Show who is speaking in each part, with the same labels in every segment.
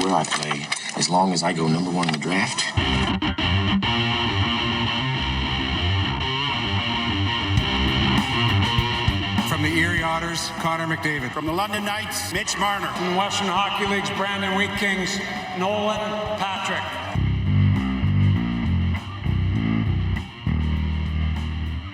Speaker 1: where I play, as long as I go number one in the draft.
Speaker 2: From the Erie Otters, Connor McDavid.
Speaker 3: From the London Knights, Mitch Marner.
Speaker 4: From the Western Hockey League's Brandon Wheat Kings, Nolan Patrick.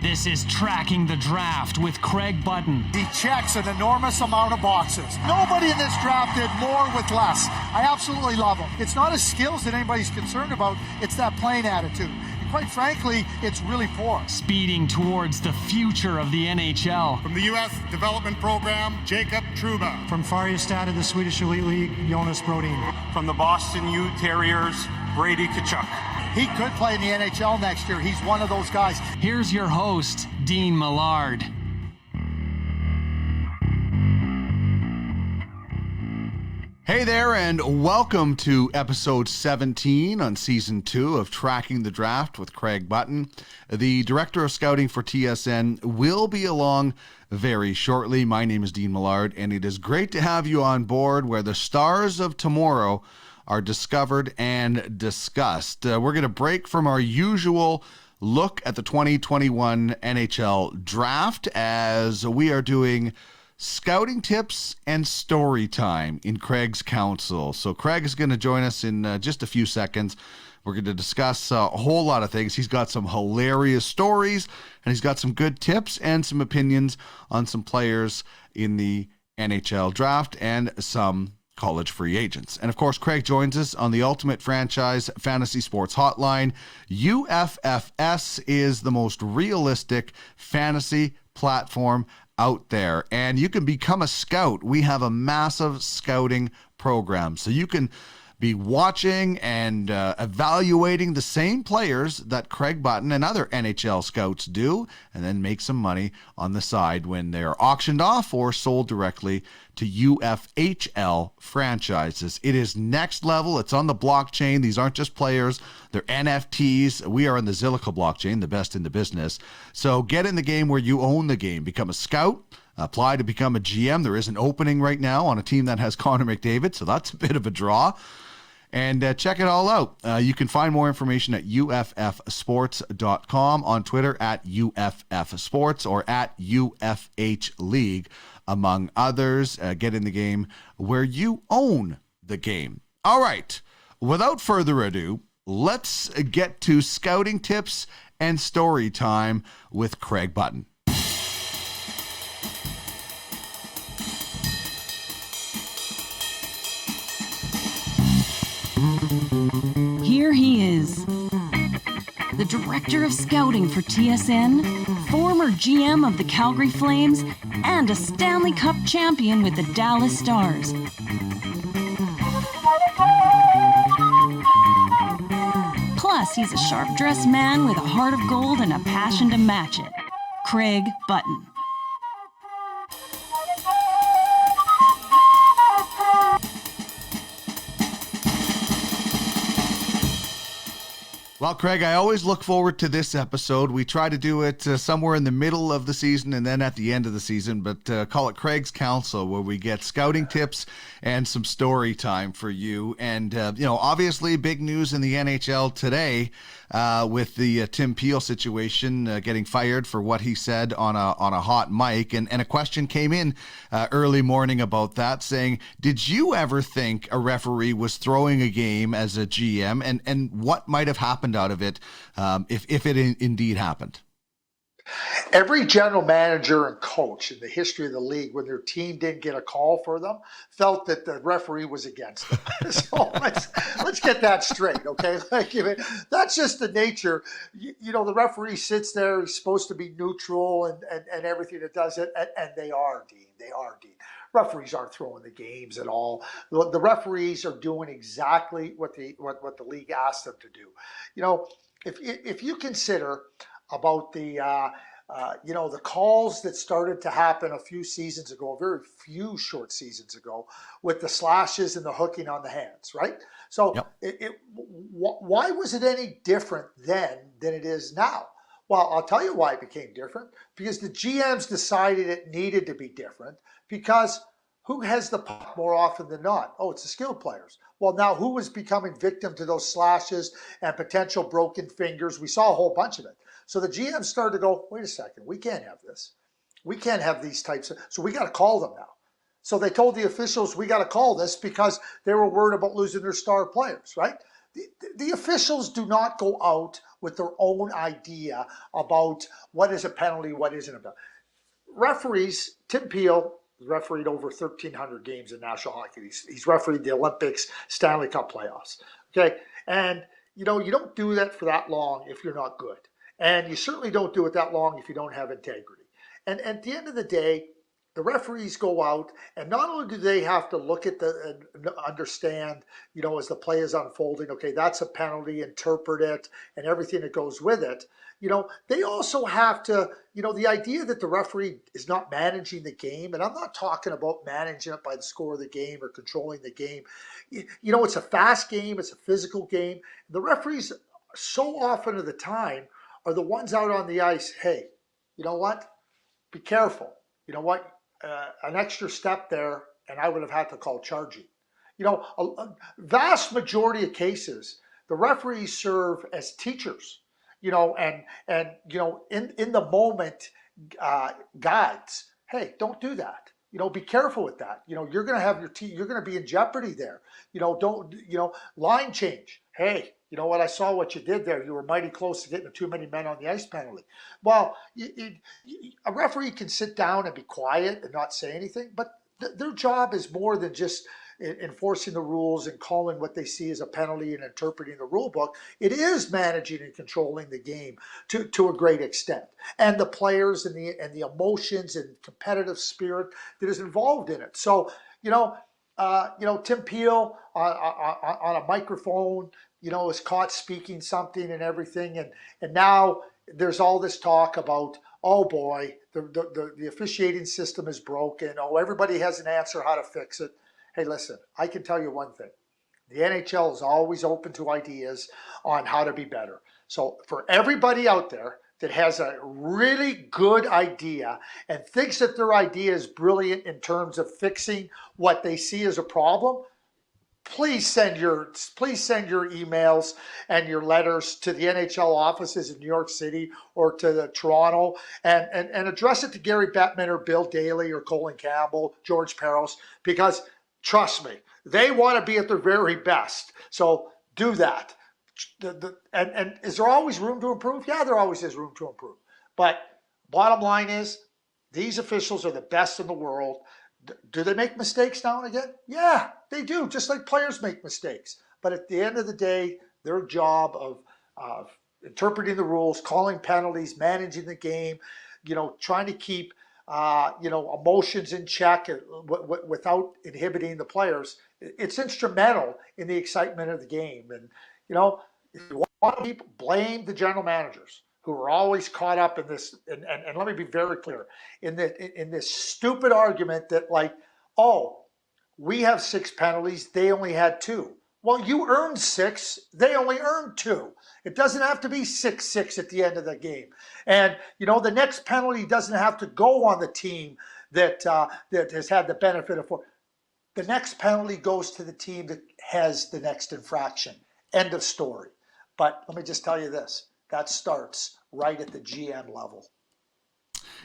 Speaker 5: This is Tracking the Draft with Craig Button.
Speaker 6: He checks an enormous amount of boxes. Nobody in this draft did more with less. I absolutely love him. It's not his skills that anybody's concerned about. It's that playing attitude. And quite frankly, it's really poor.
Speaker 5: Speeding towards the future of the NHL.
Speaker 3: From the U.S. Development Program, Jacob Truba.
Speaker 7: From Färjestad of the Swedish Elite League, Jonas Brodin.
Speaker 8: From the Boston U Terriers, Brady Tkachuk.
Speaker 6: He could play in the NHL next year. He's one of those guys.
Speaker 5: Here's your host, Dean Millard.
Speaker 9: Hey there, and welcome to episode 17 on season 2 of Tracking the Draft with Craig Button. The director of scouting for TSN will be along very shortly. My name is Dean Millard, and it is great to have you on board where the stars of tomorrow are discovered and discussed. We're going to break from our usual look at the 2021 NHL Draft as we are doing scouting tips and story time in Craig's council. So Craig is going to join us in just a few seconds. We're going to discuss a whole lot of things. He's got some hilarious stories, and he's got some good tips and some opinions on some players in the NHL Draft and some college free agents. And of course, Craig joins us on the Ultimate Franchise Fantasy Sports Hotline. UFFS is the most realistic fantasy platform out there, and you can become a scout. We have a massive scouting program, so you can be watching and evaluating the same players that Craig Button and other NHL scouts do, and then make some money on the side when they're auctioned off or sold directly to UFHL franchises. It is next level. It's on the blockchain. These aren't just players. They're NFTs. We are on the Zilliqa blockchain, the best in the business. So get in the game where you own the game. Become a scout. Apply to become a GM. There is an opening right now on a team that has Connor McDavid, so that's a bit of a draw. And check it all out. You can find more information at uffsports.com, on Twitter at uffsports or at UFH League, among others. Get in the game where you own the game. All right. Without further ado, let's get to scouting tips and story time with Craig Button.
Speaker 10: Here he is, the director of scouting for TSN, former GM of the Calgary Flames, and a Stanley Cup champion with the Dallas Stars. Plus, he's a sharp-dressed man with a heart of gold and a passion to match it. Craig Button.
Speaker 9: Well, Craig, I always look forward to this episode. We try to do it somewhere in the middle of the season and then at the end of the season, but call it Craig's Council, where we get scouting tips and some story time for you. And, obviously big news in the NHL today with the Tim Peel situation, getting fired for what he said on a hot mic. And a question came in early morning about that, saying, did you ever think a referee was throwing a game as a GM, and what might have happened out of it if it indeed happened?
Speaker 6: Every general manager and coach in the history of the league, when their team didn't get a call for them, felt that the referee was against them. So let's get that straight, okay? That's just the nature. The referee sits there. He's supposed to be neutral and everything that does it, and they are, Dean. They are, Dean. Referees aren't throwing the games at all. The referees are doing exactly what the league asked them to do. If you consider about the calls that started to happen a few seasons ago, very few short seasons ago, with the slashes and the hooking on the hands, right? So yep. Why was it any different then than it is now? Well, I'll tell you why it became different. Because the GMs decided it needed to be different because Who has the puck more often than not? Oh, it's the skilled players. Well, now who was becoming victim to those slashes and potential broken fingers? We saw a whole bunch of it. So the GM started to go, wait a second, we can't have this. We can't have these types of, so we got to call them now. So they told the officials, we got to call this because they were worried about losing their star players, right? The officials do not go out with their own idea about what is a penalty, what isn't a penalty. Referees, Tim Peel, refereed over 1,300 games in National Hockey. He's refereed the Olympics, Stanley Cup playoffs. Okay, and you don't do that for that long if you're not good, and you certainly don't do it that long if you don't have integrity. And at the end of the day, the referees go out, and not only do they have to look at and understand, as the play is unfolding, okay, that's a penalty, interpret it, and everything that goes with it. They also have to, the idea that the referee is not managing the game, and I'm not talking about managing it by the score of the game or controlling the game. It's a fast game, it's a physical game. The referees, so often of the time, are the ones out on the ice. Hey, you know what? Be careful. You know what? An extra step there, and I would have had to call charging. A vast majority of cases, the referees serve as teachers. And in the moment, guides. Hey, don't do that. Be careful with that. You're going to have you're going to be in jeopardy there. Line change. Hey, you know what? I saw what you did there. You were mighty close to getting too many men on the ice penalty. Well, a referee can sit down and be quiet and not say anything, but their job is more than just enforcing the rules and calling what they see as a penalty and interpreting the rule book. It is managing and controlling the game to a great extent, and the players and the emotions and competitive spirit that is involved in it. So Tim Peel on a microphone, is caught speaking something and everything, and now there's all this talk about, oh boy, the officiating system is broken. Oh, everybody has an answer how to fix it. Hey, listen, I can tell you one thing. The NHL is always open to ideas on how to be better. So for everybody out there that has a really good idea and thinks that their idea is brilliant in terms of fixing what they see as a problem, please send your emails and your letters to the NHL offices in New York City or to the Toronto and address it to Gary Bettman or Bill Daly or Colin Campbell, George Peros, because trust me, they want to be at their very best. So do that. And is there always room to improve? Yeah, there always is room to improve. But bottom line is, these officials are the best in the world. Do they make mistakes now and again? Yeah, they do, just like players make mistakes. But at the end of the day, their job of interpreting the rules, calling penalties, managing the game, trying to keep emotions in check without inhibiting the players, it's instrumental in the excitement of the game. And, if you want people, blame the general managers who are always caught up in this. And let me be very clear, in this stupid argument that we have 6 penalties, they only had 2. Well, you earned 6, they only earned 2. It doesn't have to be 6-6 at the end of the game. And, the next penalty doesn't have to go on the team that has had the benefit of 4. The next penalty goes to the team that has the next infraction. End of story. But let me just tell you this, that starts right at the GM level.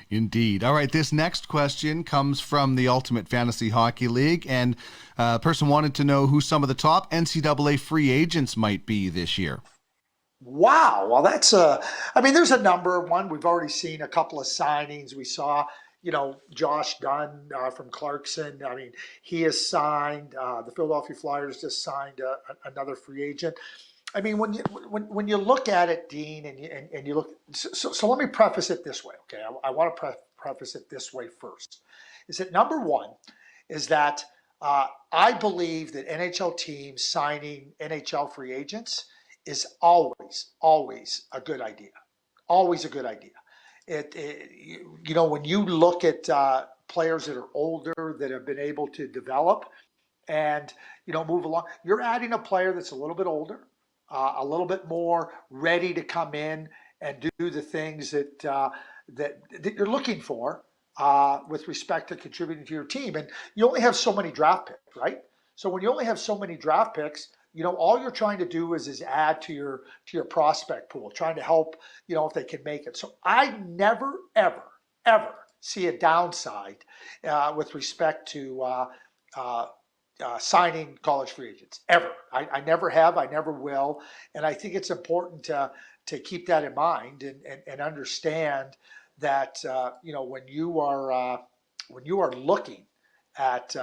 Speaker 9: Indeed. All right, this next question comes from the Ultimate Fantasy Hockey League, and a person wanted to know who some of the top NCAA free agents might be this year.
Speaker 6: Wow. Well, there's a number of one. We've already seen a couple of signings. We saw, Josh Dunn from Clarkson. He is signed. The Philadelphia Flyers just signed another free agent. When you look at it, Dean, and you look, so let me preface it this way, okay? I want to preface it this way first. Is that number one is that I believe that NHL teams signing NHL free agents is always a good idea. Always a good idea. When you look at players that are older that have been able to develop and move along, you're adding a player that's a little bit older. A little bit more ready to come in and do the things that you're looking for with respect to contributing to your team. And you only have so many draft picks, right? So when you only have so many draft picks, all you're trying to do is add to your prospect pool, trying to help, if they can make it. So I never, ever, ever see a downside with respect to signing college free agents, ever. I never have, I never will. And I think it's important to keep that in mind and understand that, when you are looking at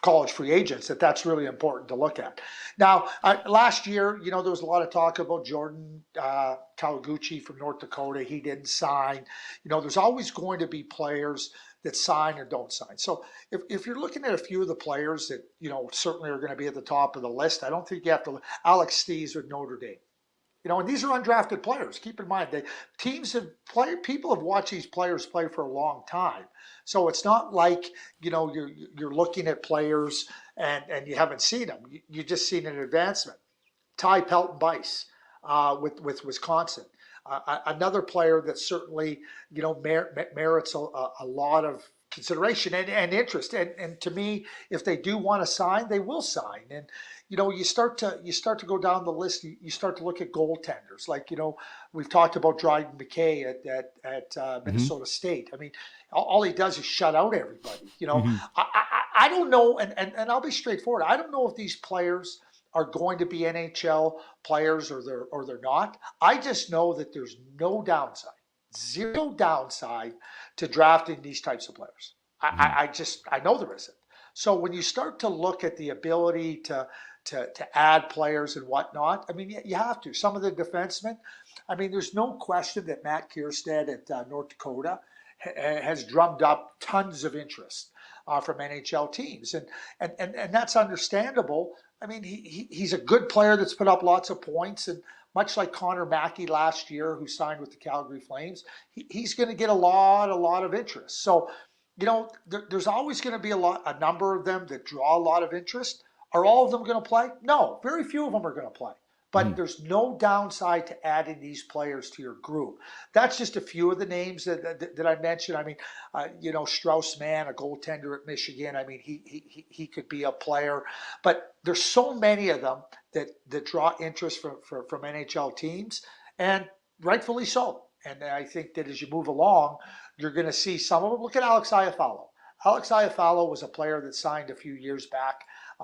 Speaker 6: college free agents, that's really important to look at. Now, last year, there was a lot of talk about Jordan Kawaguchi from North Dakota. He didn't sign. There's always going to be players that sign or don't sign. So if you're looking at a few of the players that, certainly are going to be at the top of the list, I don't think you have to. Alex Stees with Notre Dame. And these are undrafted players. Keep in mind, people have watched these players play for a long time. So it's not like, you're looking at players and you haven't seen them. You just seen an advancement. Ty Pelton-Bice with Wisconsin. Another player that certainly, merits a lot of consideration and interest. And to me, if they do want to sign, they will sign. And, you start to go down the list. You start to look at goaltenders. Like, we've talked about Dryden McKay at Minnesota State. I mean, all he does is shut out everybody. I don't know. And I'll be straightforward. I don't know if these players are going to be NHL players or they're not. I just know that there's no downside, zero downside to drafting these types of players. I know there isn't. So when you start to look at the ability to add players and whatnot, I mean, you have to. Some of the defensemen, I mean, there's no question that Matt Kierstead at North Dakota has drummed up tons of interest from NHL teams. And that's understandable. I mean, he's a good player that's put up lots of points, and much like Connor Mackey last year, who signed with the Calgary Flames, he's going to get a lot of interest. So, there's always going to be a number of them that draw a lot of interest. Are all of them going to play? No, very few of them are going to play. But there's no downside to adding these players to your group. That's just a few of the names that I mentioned. I mean, Strauss-Mann, a goaltender at Michigan. I mean, he could be a player. But there's so many of them that draw interest from NHL teams, and rightfully so. And I think that as you move along, you're going to see some of them. Look at Alex Iafallo. Alex Iafallo was a player that signed a few years back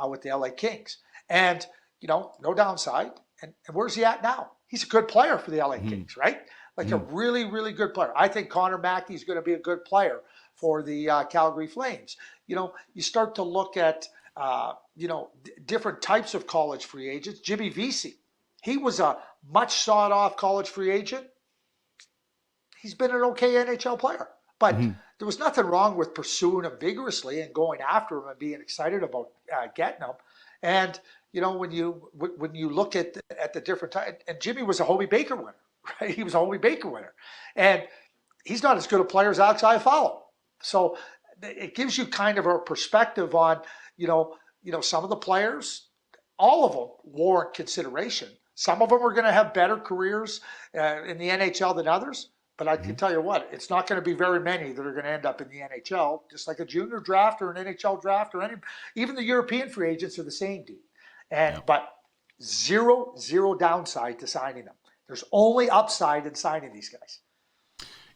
Speaker 6: with the LA Kings. And, no downside. And where's he at now? He's a good player for the LA Kings, right? Like a really, really good player. I think Connor Mackey is going to be a good player for the Calgary Flames. You start to look at, different types of college free agents. Jimmy Vesey, he was a much sought-off college free agent. He's been an okay NHL player. But there was nothing wrong with pursuing him vigorously and going after him and being excited about getting him. And, when you look at the different times, and Jimmy was a Hobey Baker winner, right? He was a Hobey Baker winner. And he's not as good a player as Alex Iafallo. So it gives you kind of a perspective on, some of the players, all of them warrant consideration. Some of them are going to have better careers in the NHL than others. But I can tell you what, it's not going to be very many that are going to end up in the NHL, just like a junior draft or an NHL draft or even the European free agents are the same, Dean. But zero downside to signing them. There's only upside in signing these guys.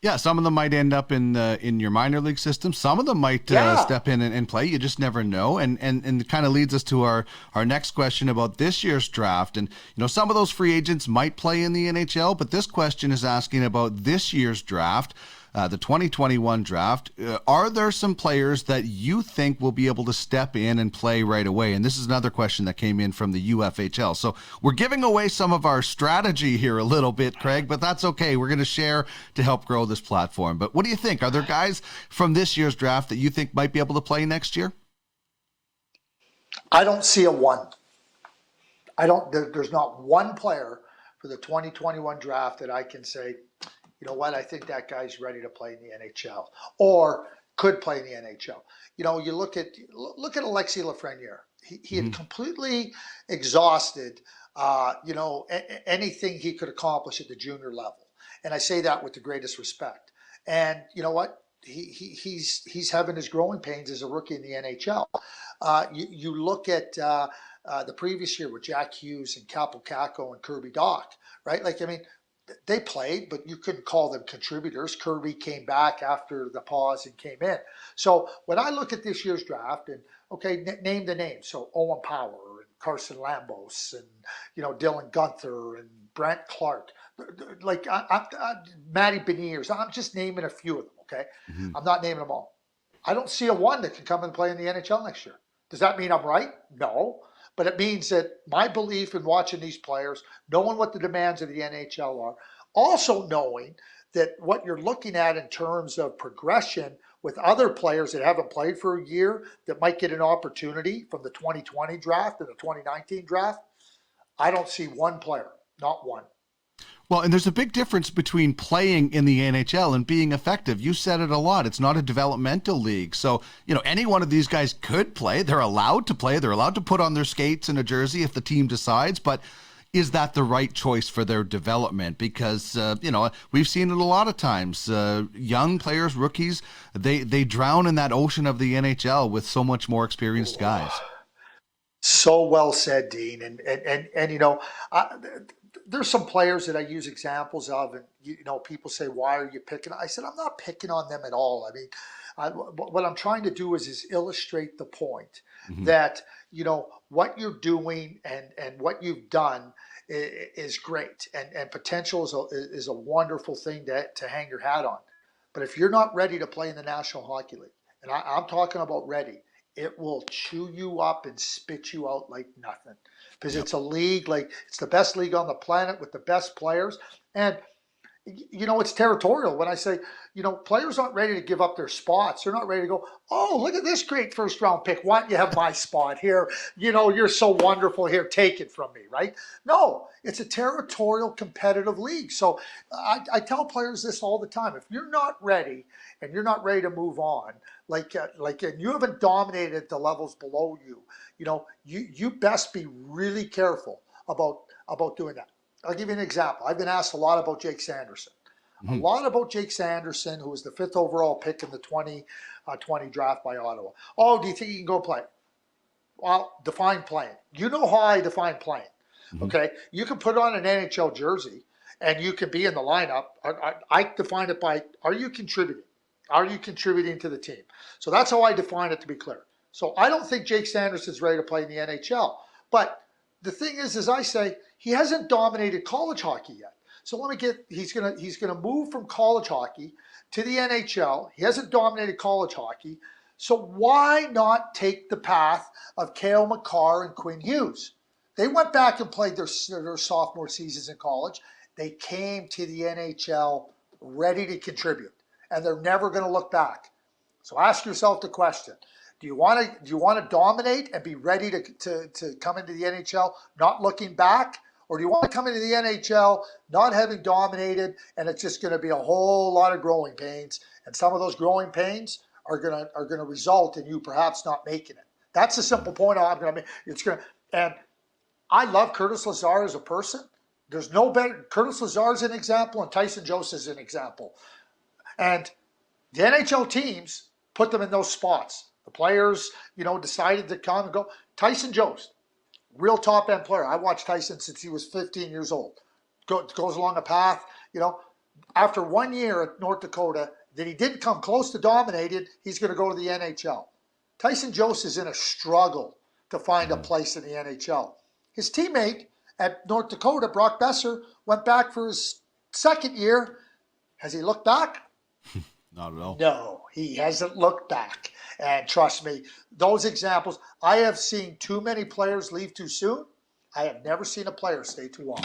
Speaker 9: Yeah, some of them might end up in your minor league system. Some of them might step in and play. You just never know. And it kind of leads us to our next question about this year's draft. And, some of those free agents might play in the NHL, but this question is asking about this year's draft, the 2021 draft. Are there some players that you think will be able to step in and play right away? And this is another question that came in from the UFHL. So we're giving away some of our strategy here a little bit, Craig, but that's okay. We're going to share to help grow this platform. But what do you think? Are there guys from this year's draft that you think might be able to play next year?
Speaker 6: I don't see a one. There's not one player for the 2021 draft that I can say, you know what, I think that guy's ready to play in the NHL or could play in the NHL. You look at Alexis Lafreniere. He had completely exhausted, anything he could accomplish at the junior level. And I say that with the greatest respect. And you know what? He's having his growing pains as a rookie in the NHL. You look at the previous year with Jack Hughes and Capo Caco and Kirby Dach, right? Like, I mean, they played, but you couldn't call them contributors. Kirby came back after the pause and came in. So when I look at this year's draft, and okay, name the names. So Owen Power and Carson Lambos and, you know, Dylan Gunther and Brent Clark, like Matty Beniers. I'm just naming a few of them, okay? Mm-hmm. I'm not naming them all. I don't see a one that can come and play in the NHL next year. Does that mean I'm right? No. But it means that my belief in watching these players, knowing what the demands of the NHL are, also knowing that what you're looking at in terms of progression with other players that haven't played for a year that might get an opportunity from the 2020 draft and the 2019 draft, I don't see one player, not one.
Speaker 9: Well, and there's a big difference between playing in the NHL and being effective. You said it a lot. It's not a developmental league. So, you know, any one of these guys could play. They're allowed to play. They're allowed to put on their skates and a jersey if the team decides. But is that the right choice for their development? Because, you know, we've seen it a lot of times. Young players, rookies, they drown in that ocean of the NHL with so much more experienced guys.
Speaker 6: So well said, Dean. And you know, there's some players that I use examples of, and you know, people say, "Why are you picking?" I said, "I'm not picking on them at all. I mean, what I'm trying to do is illustrate the point that, you know, what you're doing and what you've done is great, and potential is a wonderful thing to hang your hat on. But if you're not ready to play in the National Hockey League, and I'm talking about ready, it will chew you up and spit you out like nothing. Because it's a league, like it's the best league on the planet with the best players. And, you know, it's territorial. When I say, you know, players aren't ready to give up their spots. They're not ready to go, oh, look at this great first round pick. Why don't you have my spot here? You know, you're so wonderful here. Take it from me, right? No, it's a territorial competitive league. So I tell players this all the time. If you're not ready and you're not ready to move on, like and you haven't dominated the levels below you, you know, you best be really careful about doing that. I'll give you an example. I've been asked a lot about Jake Sanderson. A lot about Jake Sanderson, who was the 5th overall pick in the 2020 draft by Ottawa. Oh, do you think he can go play? Well, define playing. You know how I define playing, okay? You can put on an NHL jersey and you can be in the lineup. I define it by, are you contributing? Are you contributing to the team? So that's how I define it, to be clear. So I don't think Jake Sanderson's ready to play in the NHL. But the thing is, as I say, he hasn't dominated college hockey yet. So let me get, he's gonna move from college hockey to the NHL. He hasn't dominated college hockey. So why not take the path of Cale Makar and Quinn Hughes? They went back and played their sophomore seasons in college. They came to the NHL ready to contribute, and they're never going to look back. So ask yourself the question: do you want to dominate and be ready to come into the NHL not looking back, or do you want to come into the NHL not having dominated and it's just going to be a whole lot of growing pains, and some of those growing pains are going to result in you perhaps not making it? That's the simple point I'm going to make. And I love Curtis Lazar as a person. There's no better. Curtis Lazar is an example, and Tyson Jost is an example. And the NHL teams put them in those spots. The players, you know, decided to come and go. Tyson Jost, real top-end player. I watched Tyson since he was 15 years old. Goes along a path, you know. After 1 year at North Dakota that he didn't come close to dominated, he's going to go to the NHL. Tyson Jost is in a struggle to find a place in the NHL. His teammate at North Dakota, Brock Besser, went back for his second year. Has he looked back?
Speaker 9: Not at all.
Speaker 6: No, he hasn't looked back. And trust me, those examples, I have seen too many players leave too soon. I have never seen a player stay too long.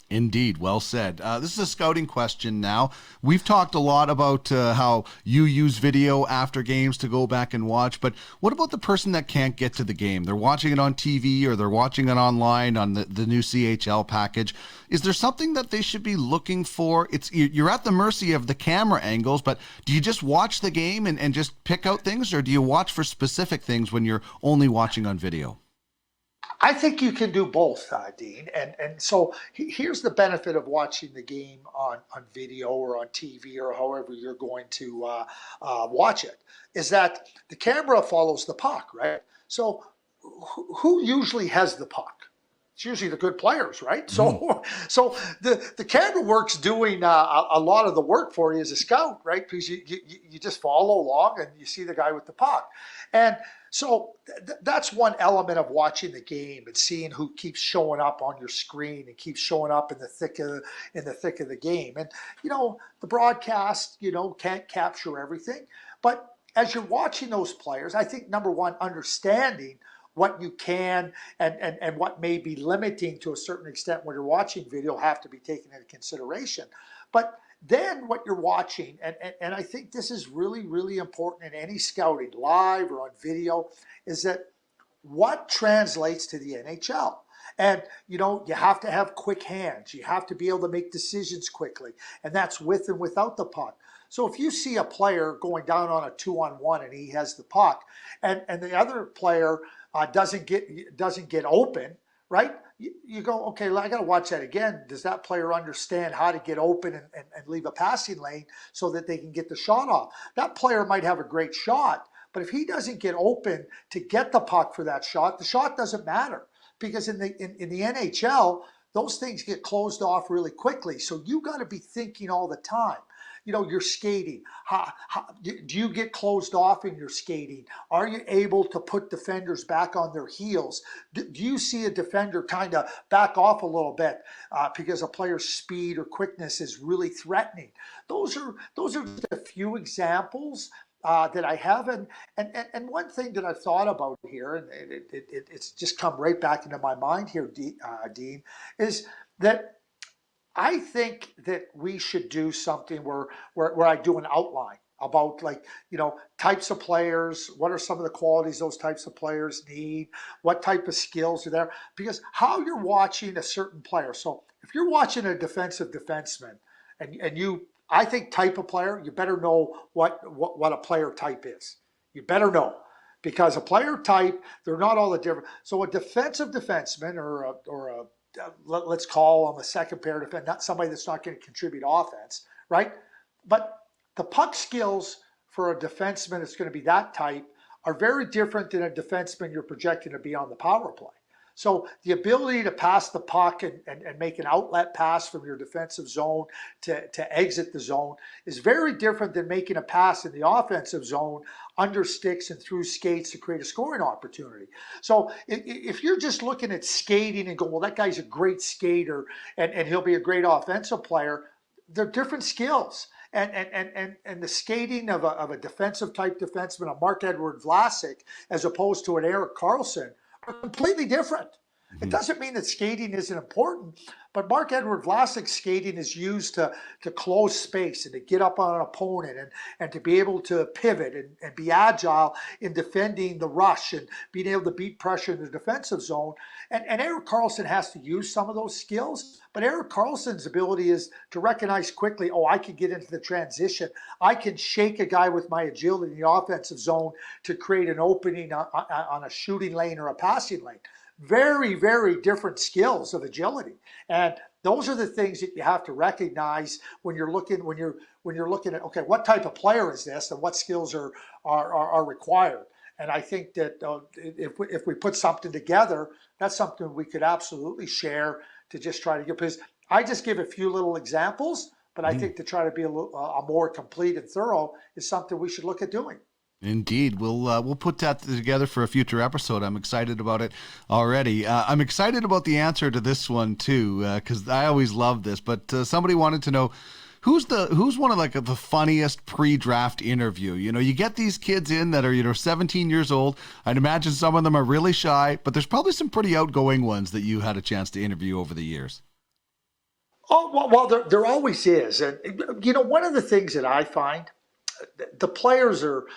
Speaker 9: Indeed. Well said. This is a scouting question now. We've talked a lot about how you use video after games to go back and watch, but what about the person that can't get to the game? They're watching it on TV or they're watching it online on the new CHL package. Is there something that they should be looking for? You're at the mercy of the camera angles, but do you just watch the game and just pick out things, or do you watch for specific things when you're only watching on video?
Speaker 6: I think you can do both, Dean. And so here's the benefit of watching the game on video or on TV or however you're going to watch it, is that the camera follows the puck, right? So who usually has the puck? It's usually the good players, right? So the camera work's doing a lot of the work for you as a scout, right? Because you just follow along and you see the guy with the puck. And so that's one element of watching the game and seeing who keeps showing up on your screen and keeps showing up in the thick of the game. And the broadcast, can't capture everything, but as you're watching those players, I think number one, understanding what you can and what may be limiting to a certain extent when you're watching video have to be taken into consideration. But then what you're watching, and I think this is really, really important in any scouting, live or on video, is that what translates to the NHL. And, you have to have quick hands. You have to be able to make decisions quickly. And that's with and without the puck. So if you see a player going down on a 2-on-1 and he has the puck and the other player doesn't get open, right? You go, okay, I got to watch that again. Does that player understand how to get open and leave a passing lane so that they can get the shot off? That player might have a great shot, but if he doesn't get open to get the puck for that shot, the shot doesn't matter. Because in the NHL, those things get closed off really quickly. So you got to be thinking all the time. You're skating. Do you get closed off in your skating? Are you able to put defenders back on their heels? Do you see a defender kind of back off a little bit because a player's speed or quickness is really threatening? Those are just a few examples that I have. And one thing that I've thought about here, and it's just come right back into my mind here, Dean, is that I think that we should do something where I do an outline about types of players, what are some of the qualities those types of players need, what type of skills are there, because how you're watching a certain player. So if you're watching a defensive defenseman and I think type of player, you better know what a player type is. You better know, because a player type, they're not all the different. So a defensive defenseman or let's call him a second pair defense, not somebody that's not going to contribute offense, right? But the puck skills for a defenseman that's going to be that type are very different than a defenseman you're projecting to be on the power play. So the ability to pass the puck and make an outlet pass from your defensive zone to exit the zone is very different than making a pass in the offensive zone under sticks and through skates to create a scoring opportunity. So if you're just looking at skating and go, well, that guy's a great skater and he'll be a great offensive player, they're different skills. And the skating of a defensive type defenseman, a Marc-Edouard Vlasic, as opposed to an Erik Karlsson, are completely different. It doesn't mean that skating isn't important, but Marc-Edouard Vlasic's skating is used to close space and to get up on an opponent and to be able to pivot and be agile in defending the rush and being able to beat pressure in the defensive zone. And Erik Karlsson has to use some of those skills, but Erik Karlsson's ability is to recognize quickly, I can get into the transition. I can shake a guy with my agility in the offensive zone to create an opening on a shooting lane or a passing lane. Very, very different skills of agility. And those are the things that you have to recognize when you're looking at, okay, what type of player is this and what skills are required. And I think that if we put something together, that's something we could absolutely share to just try to get, because I just give a few little examples, but I think to try to be a more complete and thorough is something we should look at doing.
Speaker 9: Indeed. We'll put that together for a future episode. I'm excited about it already. I'm excited about the answer to this one too, because I always love this. But somebody wanted to know who's one of the funniest pre-draft interview. You get these kids in that are 17 years old. I'd imagine some of them are really shy, but there's probably some pretty outgoing ones that you had a chance to interview over the years.
Speaker 6: Oh well, there always is, and one of the things that I find, the players are.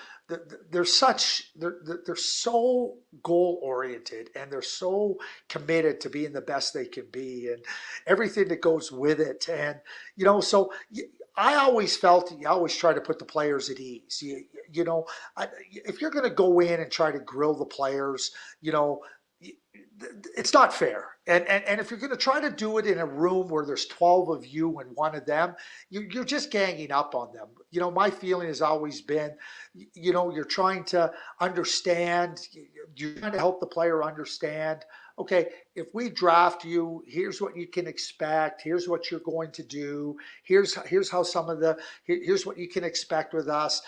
Speaker 6: They're so goal oriented and they're so committed to being the best they can be and everything that goes with it. And, so I always felt that you always try to put the players at ease. If you're going to go in and try to grill the players, it's not fair. And if you're going to try to do it in a room where there's 12 of you and one of them, you're just ganging up on them. My feeling has always been, you're trying to understand, you're trying to help the player understand, okay, if we draft you, here's what you can expect. Here's what you're going to do. Here's how here's what you can expect with us.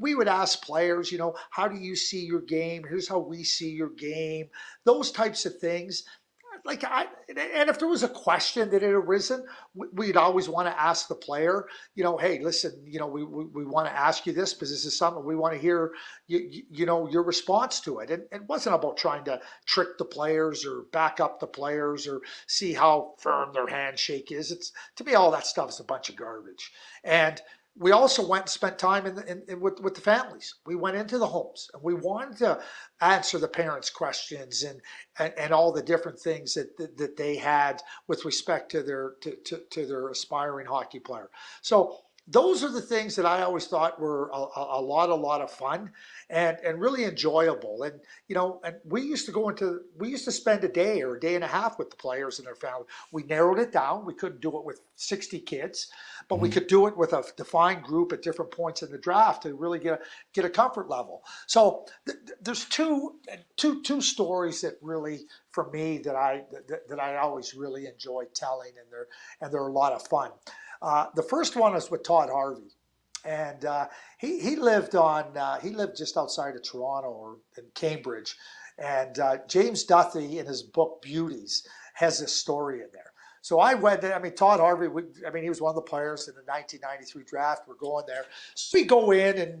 Speaker 6: We would ask players, how do you see your game? Here's how we see your game. Those types of things. And if there was a question that had arisen, we'd always want to ask the player, hey, listen, we want to ask you this because this is something we want to hear, your response to it. And it wasn't about trying to trick the players or back up the players or see how firm their handshake is. To me, all that stuff is a bunch of garbage. And we also went and spent time with the families. We went into the homes and we wanted to answer the parents' questions and all the different things that they had with respect to their aspiring hockey player. So those are the things that I always thought were a lot of fun and really enjoyable. And and we used to spend a day or a day and a half with the players and their family. We narrowed it down. We couldn't do it with 60 kids, but we could do it with a defined group at different points in the draft to really get a comfort level. So there's two stories that really, for me, that I always really enjoy telling, and they're a lot of fun. The first one is with Todd Harvey, and he lived just outside of Toronto or in Cambridge, and James Duthie in his book Beauties has this story in there. So I went there. Todd Harvey, he was one of the players in the 1993 draft. We're going there. So we go in and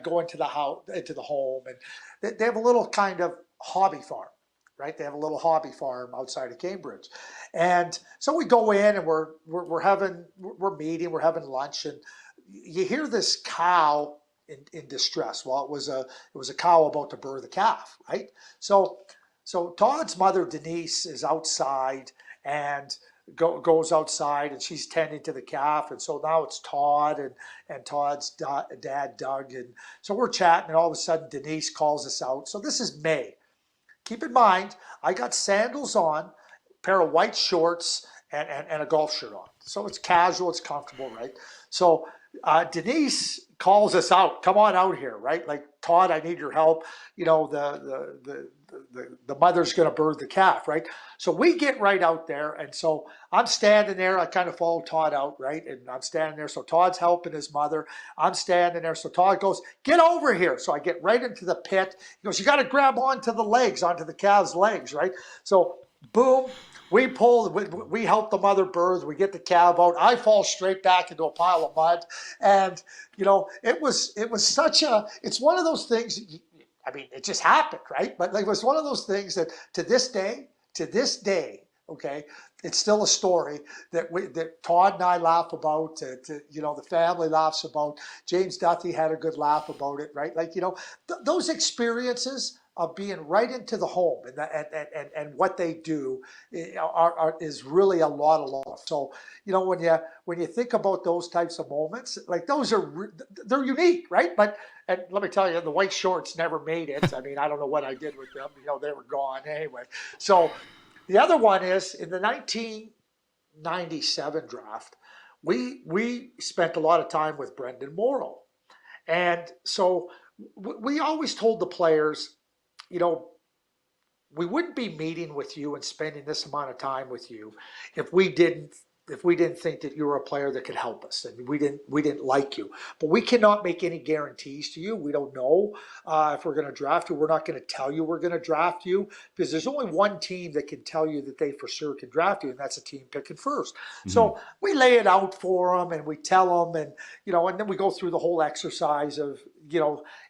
Speaker 6: go into the home, and they have a little kind of hobby farm. Right, they have a little hobby farm outside of Cambridge, and so we go in and we're meeting, we're having lunch, and you hear this cow in distress. Well, it was a cow about to birth a calf, right? So Todd's mother Denise is outside and goes outside, and she's tending to the calf, and so now it's Todd and Todd's dad Doug, and so we're chatting, and all of a sudden Denise calls us out. So this is May. Keep in mind, I got sandals on, a pair of white shorts, and a golf shirt on. So it's casual, it's comfortable, right? So Denise calls us out. Come on out here, right? Like, Todd, I need your help. The mother's going to birth the calf, right? So we get right out there, and so I'm standing there. I kind of follow Todd out, right? And I'm standing there. So Todd's helping his mother. I'm standing there. So Todd goes, get over here. So I get right into the pit. He goes, you got to grab onto the calf's legs, right? So boom, we pull, we help the mother birth. We get the calf out. I fall straight back into a pile of mud. And, it was it's one of those things. It just happened, right? But it was one of those things that to this day, okay, it's still a story that Todd and I laugh about. The family laughs about. James Duthie had a good laugh about it, right? Those experiences of being right into the home and what they do is really a lot of love. So when you think about those types of moments, they're unique, right? And let me tell you, the white shorts never made it. I don't know what I did with them. They were gone anyway. So the other one is in the 1997 draft, we spent a lot of time with Brendan Morrow. And so we always told the players, we wouldn't be meeting with you and spending this amount of time with you if we didn't think that you were a player that could help us, and we didn't like you. But we cannot make any guarantees to you. We don't know if we're going to draft you. We're not going to tell you we're going to draft you, because there's only one team that can tell you that they for sure can draft you, and that's a team picking first. Mm-hmm. So we lay it out for them, and we tell them, and and then we go through the whole exercise of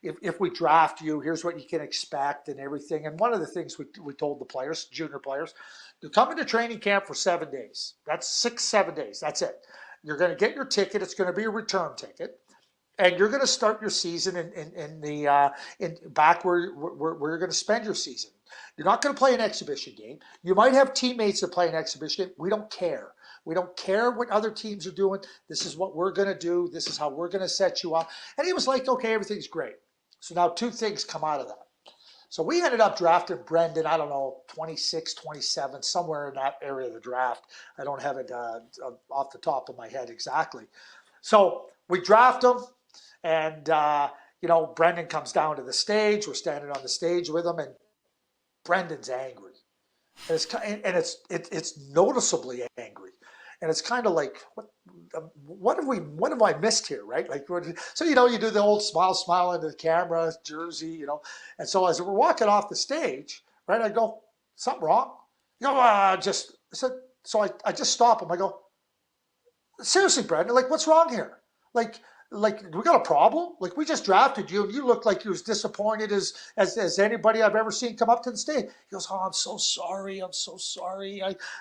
Speaker 6: if we draft you, here's what you can expect and everything. And one of the things we told the players, junior players, you come into training camp for 7 days. That's 7 days. That's it. You're going to get your ticket. It's going to be a return ticket, and you're going to start your season in back where you're going to spend your season. You're not going to play an exhibition game. You might have teammates that play an exhibition game. We don't care. We don't care what other teams are doing. This is what we're going to do. This is how we're going to set you up. And he was like, okay, everything's great. So now two things come out of that. So we ended up drafting Brendan, I don't know, 26, 27, somewhere in that area of the draft. I don't have it off the top of my head exactly. So we draft him, and, Brendan comes down to the stage. We're standing on the stage with him, and Brendan's angry. And it's noticeably angry. And it's kind of like, what have I missed here, right? Like, so, you do the old smile into the camera, jersey, And so as we're walking off the stage, right, I go, something wrong? I just stop him. I go, seriously, Brendan, like, what's wrong here? Like, we got a problem? Like, we just drafted you, and you look like you're as disappointed as anybody I've ever seen come up to the stage. He goes, oh, I'm so sorry.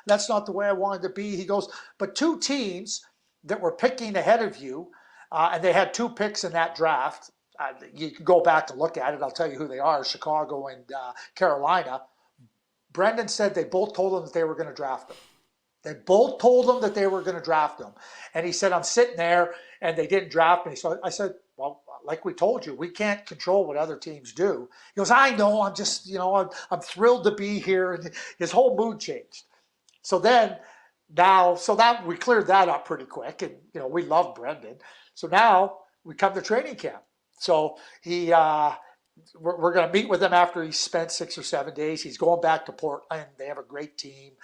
Speaker 6: That's not the way I wanted to be. He goes, but two teams that were picking ahead of you, and they had 2 picks in that draft. You can go back and look at it. I'll tell you who they are, Chicago and Carolina. Brendan said they both told him that they were going to draft him. They both told him that they were going to draft him. And he said, I'm sitting there, and they didn't draft me. So I said, well, like we told you, we can't control what other teams do. He goes, I know, I'm just, I'm thrilled to be here. And his whole mood changed. So then that we cleared that up pretty quick. And, we love Brendan. So now we come to training camp. So we're going to meet with him after he spent 6 or 7 days. He's going back to Portland. They have a great team.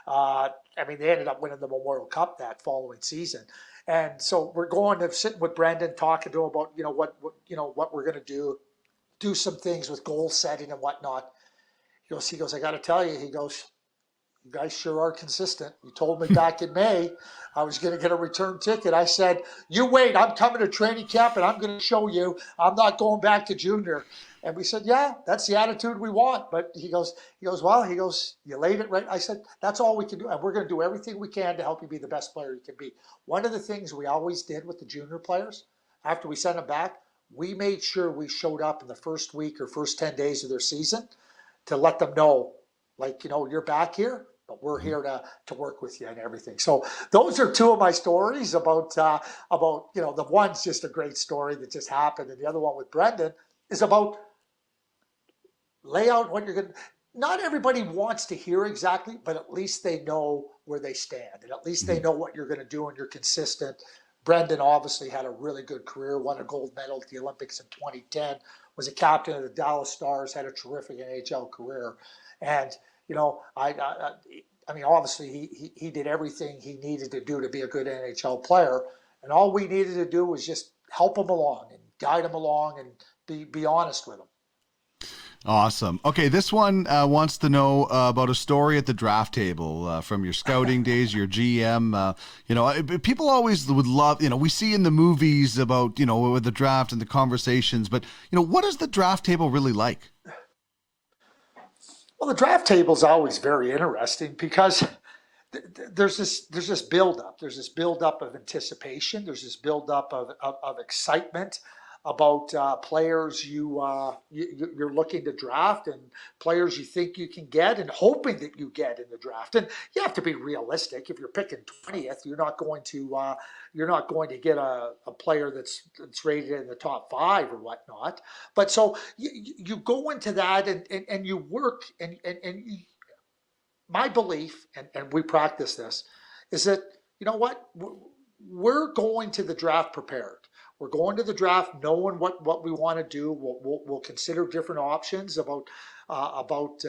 Speaker 6: They ended up winning the Memorial Cup that following season. And so we're going to sit with Brendan, talking to him about, what we're going to do some things with goal setting and whatnot. He goes, I got to tell you, he goes, you guys sure are consistent. You told me back in May I was going to get a return ticket. I said, you wait, I'm coming to training camp and I'm going to show you I'm not going back to junior. And we said, yeah, that's the attitude we want. But he goes, you laid it right. I said, that's all we can do. And we're going to do everything we can to help you be the best player you can be. One of the things we always did with the junior players, after we sent them back, we made sure we showed up in the first week or first 10 days of their season to let them know, like, you're back here, but we're here to work with you and everything. So those are 2 of my stories about the one's just a great story that just happened. And the other one with Brendan is about lay out what you're going to. Not everybody wants to hear exactly, but at least they know where they stand. And at least they know what you're going to do and you're consistent. Brendan obviously had a really good career, won a gold medal at the Olympics in 2010, was a captain of the Dallas Stars, had a terrific NHL career. And, obviously he did everything he needed to do to be a good NHL player. And all we needed to do was just help him along and guide him along and be honest with him.
Speaker 9: Awesome. Okay, this one wants to know about a story at the draft table from your scouting days, your GM. People always would love, we see in the movies about, with the draft and the conversations, but, what is the draft table really like?
Speaker 6: Well, the draft table is always very interesting because there's this buildup. There's this buildup of anticipation. There's this buildup of excitement about players you're looking to draft and players you think you can get and hoping that you get in the draft. And you have to be realistic. If you're picking 20th, you're not going to get a player that's rated in the top 5 or whatnot. But so you go into that and you work and my belief, and we practice this, is that, we're going to the draft prepared. We're going to the draft knowing what we want to do. We'll consider different options about if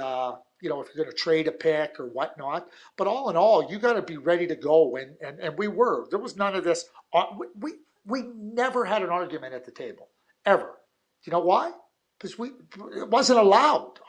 Speaker 6: you're going to trade a pick or whatnot. But all in all, you got to be ready to go. And we were. There was none of this. We never had an argument at the table, ever. You know why? Because it wasn't allowed.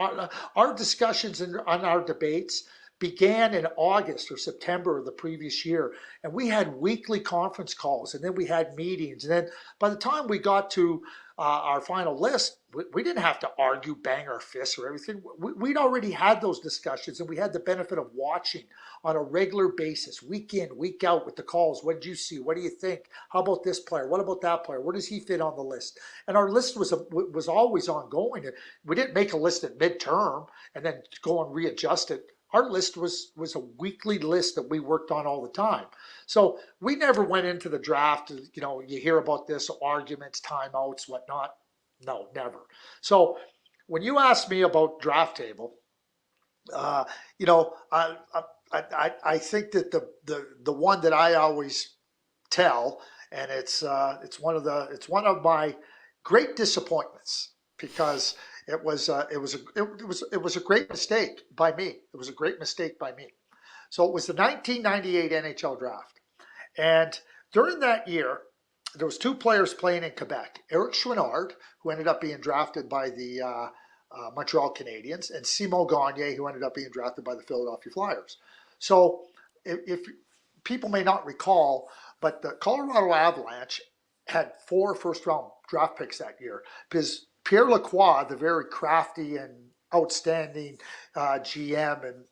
Speaker 6: Our discussions and our debates began in August or September of the previous year. And we had weekly conference calls, and then we had meetings. And then by the time we got to our final list, we didn't have to argue, bang our fists or everything. We'd already had those discussions, and we had the benefit of watching on a regular basis, week in, week out with the calls. What did you see? What do you think? How about this player? What about that player? Where does he fit on the list? And our list was always ongoing. We didn't make a list at midterm and then go and readjust it. Our list was a weekly list that we worked on all the time. So we never went into the draft, you hear about this, arguments, timeouts, whatnot. No, never. So when you ask me about draft table, you know, I think that the one that I always tell, and it's one of my great disappointments because it was a great mistake by me. It was a great mistake by me. So it was the 1998 NHL Draft, and during that year, there was two players playing in Quebec: Eric Chouinard, who ended up being drafted by the Montreal Canadiens, and Simon Gagner, who ended up being drafted by the Philadelphia Flyers. So if people may not recall, but the Colorado Avalanche had 4 first-round draft picks that year because Pierre Lacroix, the very crafty and outstanding GM, and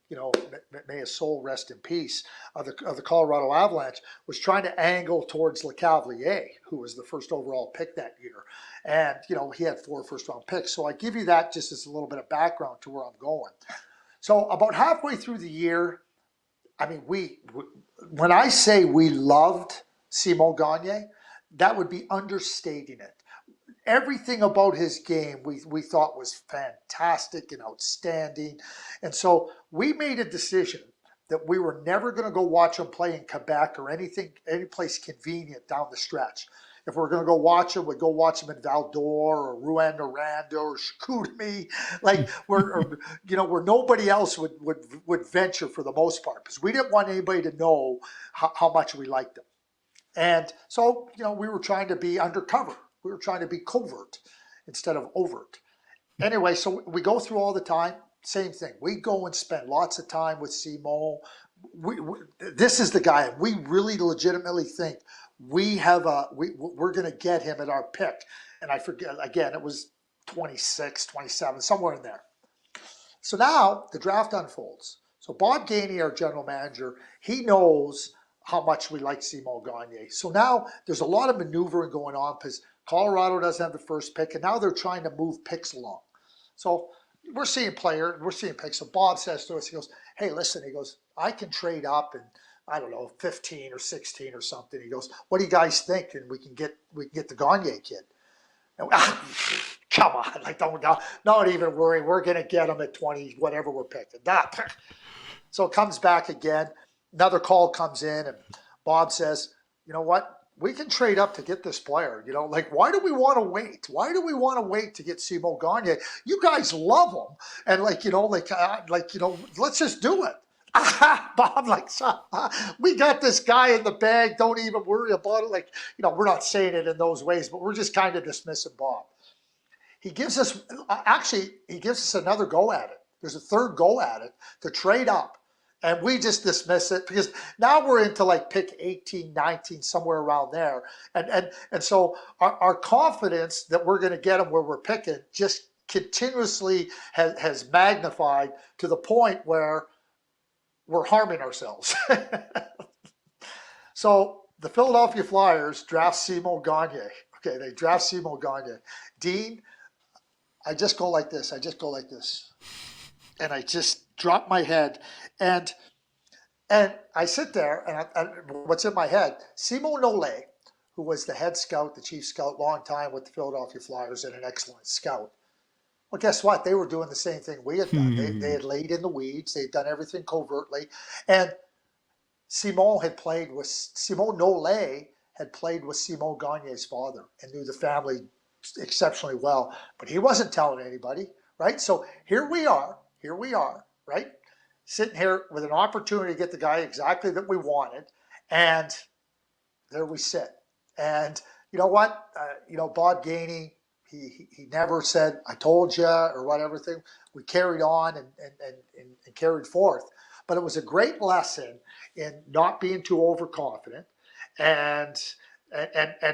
Speaker 6: may his soul rest in peace, of the Colorado Avalanche, was trying to angle towards Lecavalier, who was the first overall pick that year. And he had 4 first-round picks. So I give you that just as a little bit of background to where I'm going. So about halfway through the year, I mean, when I say we loved Simon Gagner, that would be understating it. Everything about his game we thought was fantastic and outstanding. And so we made a decision that we were never going to go watch him play in Quebec or any place convenient down the stretch. If we're going to go watch him, we'd go watch him in Val-d'Or or Rouyn-Noranda or Chicoutimi, like where nobody else would venture for the most part, because we didn't want anybody to know how much we liked him. And so, we were trying to be undercover. We were trying to be covert instead of overt. Anyway, so we go through all the time, same thing. We go and spend lots of time with Simon. This is the guy, and we really legitimately think we're going to get him at our pick. And I forget, again, it was 26, 27, somewhere in there. So now the draft unfolds. So Bob Gainey, our general manager, he knows how much we like Simon Gagner. So now there's a lot of maneuvering going on because Colorado doesn't have the first pick, and now they're trying to move picks along. So we're seeing picks. So Bob says to us, he goes, "Hey, listen," he goes, "I can trade up and I don't know, 15 or 16 or something." He goes, "What do you guys think? And we can get the Gagner kid." And come on, like don't even worry. We're gonna get him at 20, whatever we're picking. So it comes back again. Another call comes in, and Bob says, "You know what? We can trade up to get this player. Why do we want to wait? Why do we want to wait to get Simon Gagner? You guys love him, and let's just do it." Bob, we got this guy in the bag. Don't even worry about it. We're not saying it in those ways, but we're just kind of dismissing Bob. He gives us another go at it. There's a third go at it to trade up. And we just dismiss it because now we're into pick 18, 19, somewhere around there. And so our confidence that we're going to get him where we're picking just continuously has magnified to the point where we're harming ourselves. So the Philadelphia Flyers draft Simon Gagner. Okay, they draft Simon Gagner. Dean, I just go like this. And I just drop my head. And I sit there, and what's in my head? Simon Nollet, who was the head scout, the chief scout, long time with the Philadelphia Flyers, and an excellent scout. Well, guess what? They were doing the same thing we had done. They had laid in the weeds. They had done everything covertly. And Simon Nollet had played with Simon Gagner's father and knew the family exceptionally well. But he wasn't telling anybody, right? So here we are, right? Sitting here with an opportunity to get the guy exactly that we wanted. And there we sit. And you know what? Bob Gainey, he never said, "I told you," or whatever thing. We carried on and carried forth. But it was a great lesson in not being too overconfident and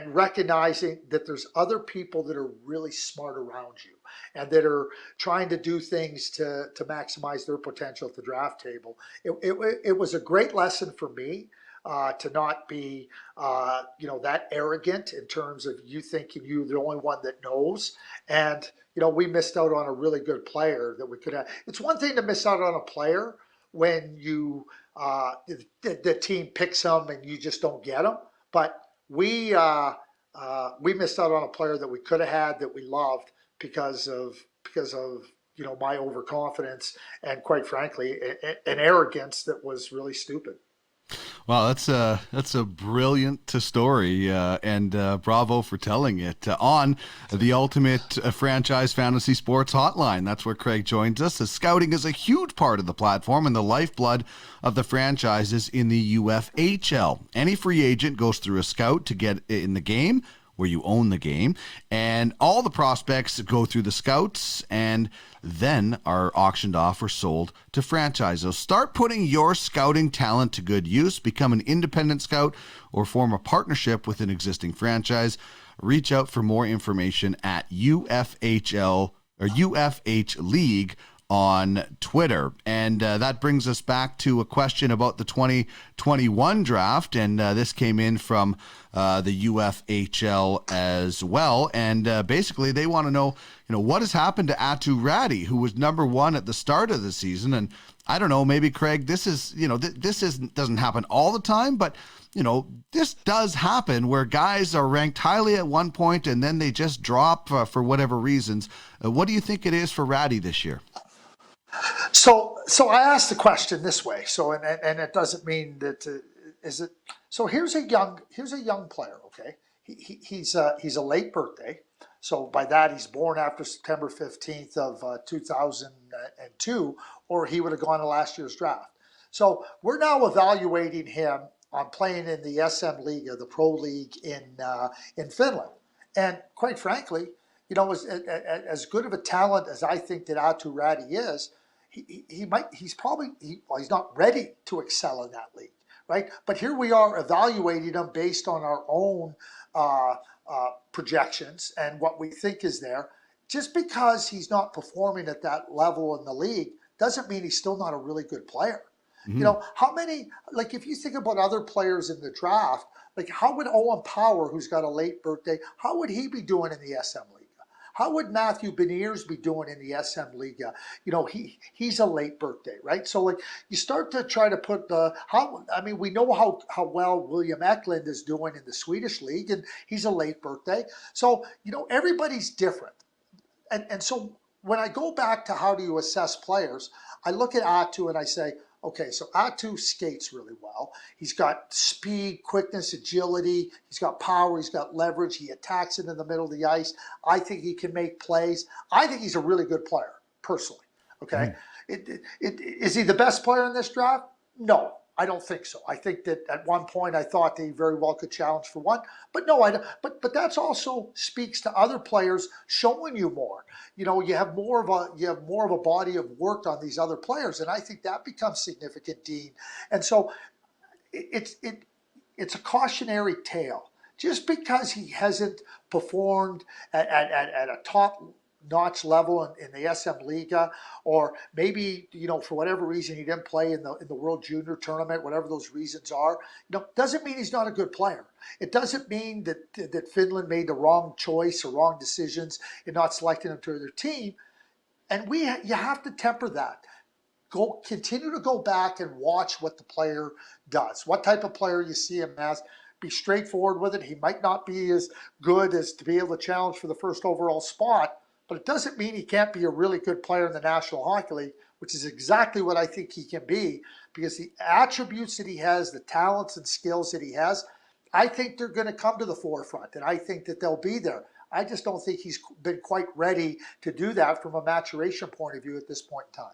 Speaker 6: recognizing that there's other people that are really smart around you and that are trying to do things to maximize their potential at the draft table. It was a great lesson for me to not be, that arrogant in terms of you thinking you're the only one that knows. And, we missed out on a really good player that we could have. It's one thing to miss out on a player when you, the team picks them and you just don't get them. But we missed out on a player that we could have had, that we loved, because of because of my overconfidence and, quite frankly, an arrogance that was really stupid.
Speaker 9: Well, that's a brilliant story, and bravo for telling it on the Ultimate Franchise Fantasy Sports Hotline. That's where Craig joins us. As scouting is a huge part of the platform and the lifeblood of the franchises in the UFHL. Any free agent goes through a scout to get in the game, where you own the game, and all the prospects go through the scouts and then are auctioned off or sold to franchises. Start putting your scouting talent to good use. Become an independent scout or form a partnership with an existing franchise. Reach out for more information at UFHL or UFH League on Twitter. And that brings us back to a question about the 2021 draft. And this came in from the UFHL as well. And basically they want to know, what has happened to Autu Raty, who was number one at the start of the season. And I don't know, maybe Craig, this is, doesn't happen all the time, but this does happen where guys are ranked highly at one point and then they just drop for whatever reasons. What do you think it is for Raty this year?
Speaker 6: So I asked the question this way. So and it doesn't mean that is it. So here's a young player. Okay, he's a late birthday. So by that he's born after September 15th of 2002, or he would have gone to last year's draft. So we're now evaluating him on playing in the SM League, the Pro League in Finland. And quite frankly, as good of a talent as I think that Autu Raty is, he's not ready to excel in that league, right? But here we are evaluating him based on our own projections and what we think is there. Just because he's not performing at that level in the league doesn't mean he's still not a really good player. Mm-hmm. How many, if you think about other players in the draft, how would Owen Power, who's got a late birthday, how would he be doing in the SM League? How would Matthew Beniers be doing in the SM Liga? He's a late birthday, right? So you start to try to put we know how well William Eklund is doing in the Swedish league, and he's a late birthday. So, everybody's different. And so when I go back to how do you assess players, I look at Autu and I say, okay, so Autu skates really well. He's got speed, quickness, agility. He's got power. He's got leverage. He attacks it in the middle of the ice. I think he can make plays. I think he's a really good player, personally. Okay, is he the best player in this draft? No, I don't think so. I think that at one point I thought that he very well could challenge for one, but no, I don't. But that's also speaks to other players showing you more. You have more of a body of work on these other players, and I think that becomes significant, Dean. And so it's a cautionary tale. Just because he hasn't performed at a top-notch level in the SM Liga, or maybe for whatever reason he didn't play in the World Junior Tournament, whatever those reasons are, doesn't mean he's not a good player. It doesn't mean that Finland made the wrong choice or wrong decisions in not selecting him to their team. And you have to temper that. Continue to go back and watch what the player does, what type of player you see him as. Be straightforward with it. He might not be as good as to be able to challenge for the first overall spot, but it doesn't mean he can't be a really good player in the National Hockey League, which is exactly what I think he can be, because the attributes that he has, the talents and skills that he has, I think they're going to come to the forefront, and I think that they'll be there. I just don't think he's been quite ready to do that from a maturation point of view at this point in time.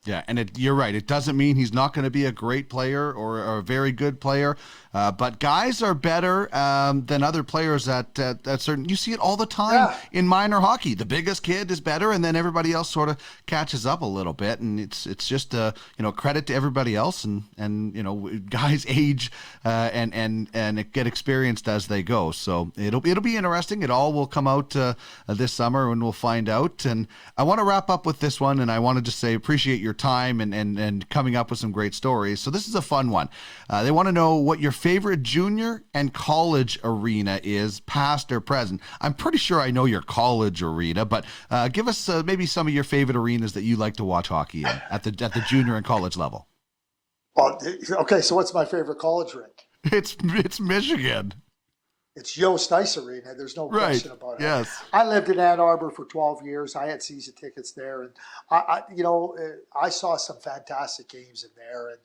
Speaker 9: Yeah, and you're right. It doesn't mean he's not going to be a great player or a very good player, but guys are better than other players at certain. You see it all the time in minor hockey. The biggest kid is better, and then everybody else sort of catches up a little bit, and it's just credit to everybody else, and guys age and get experienced as they go. So it'll be interesting. It all will come out this summer, and we'll find out. And I want to wrap up with this one, and I want to just say appreciate your time and coming up with some great stories. So this is a fun one. They want to know what your favorite junior and college arena is, past or present. I'm pretty sure I know your college arena, but give us maybe some of your favorite arenas that you like to watch hockey in at the junior and college level.
Speaker 6: Well, okay, so what's my favorite college rink?
Speaker 9: It's Michigan.
Speaker 6: It's Yost Ice Arena. There's no question about it.
Speaker 9: Yes.
Speaker 6: I lived in Ann Arbor for 12 years. I had season tickets there, and I saw some fantastic games in there. And